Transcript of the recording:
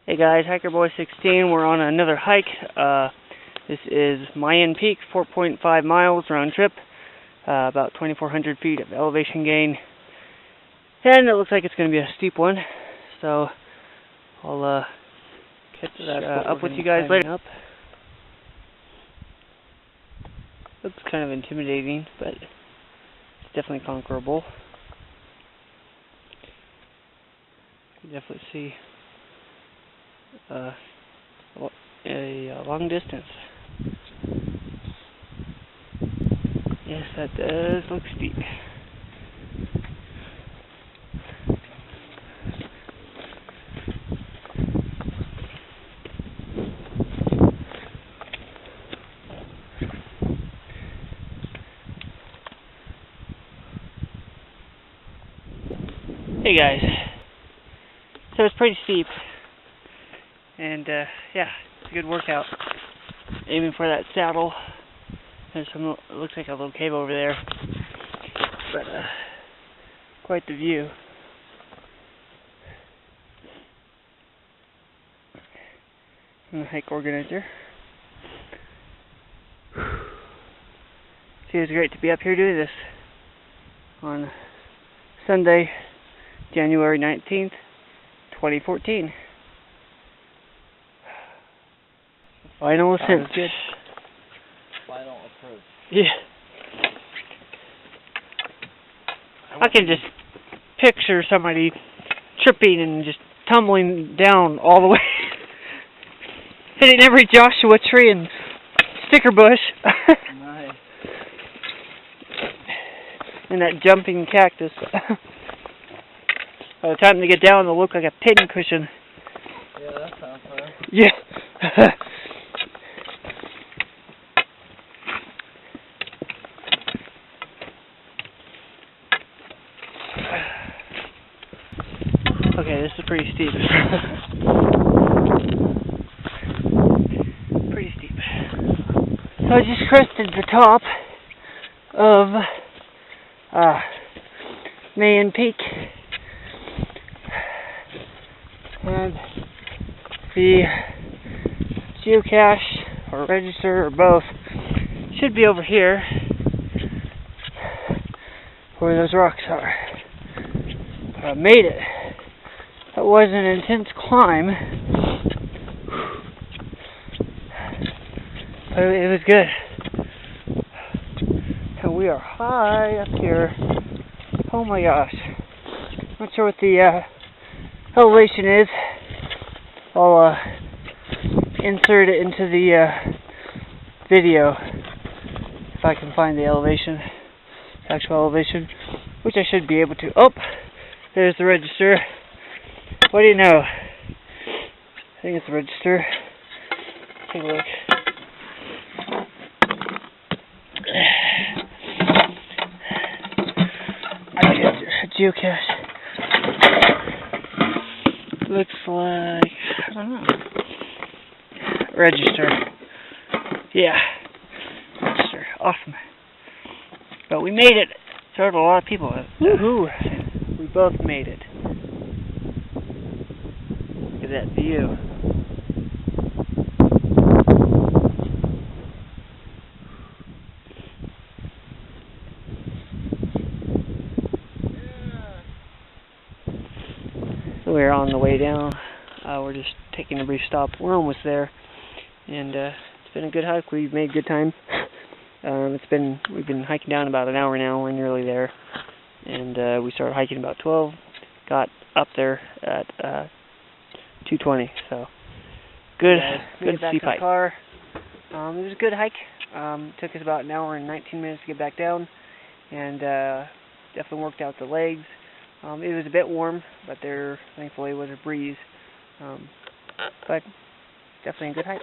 Hey guys, Hiker Boy 16. We're on another hike. This is Mayan Peak, 4.5 miles round trip, about 2,400 feet of elevation gain, and it looks like it's going to be a steep one. So I'll catch that up with you guys later. Looks kind of intimidating, but it's definitely conquerable. You can definitely see a long distance. Yes, that does look steep. Hey guys, so it's pretty steep, and yeah, it's a good workout. Aiming for that saddle. There's some, it looks like a little cave over there, but quite the view. I'm the hike organizer. See, it's great to be up here doing this on Sunday, January 19th, 2014. Final ascent. Good. Final approach. Yeah. I can just picture somebody tripping and just tumbling down all the way, hitting every Joshua tree and sticker bush. Nice. And that jumping cactus. By the time they get down, they'll look like a pin cushion. Yeah, that sounds fun. Yeah. Okay, this is pretty steep. Pretty steep. So I just crested the top of Mayan Peak, and the geocache or register or both should be over here where those rocks are. But I made it. That was an intense climb, but it was good. And we are high up here. Oh my gosh. Not sure what the elevation is. I'll insert it into the video if I can find the elevation, actual elevation, which I should be able to. Oh, there's the register. What do you know? I think it's the register. Take a look. Geocache. Looks like, I don't know. Register. Yeah. Register. Awesome. But we made it. So did a lot of people. Woohoo! We both made it. Look at that view. We're on the way down. We're just taking a brief stop. We're almost there, and it's been a good hike. We've made good time. We've been hiking down about an hour now. We're nearly there, and we started hiking about 12. Got up there at 2:20. So good steep hike. Car. It was a good hike. Took us about an hour and 19 minutes to get back down, and definitely worked out the legs. It was a bit warm, but there thankfully was a breeze. But definitely a good hike.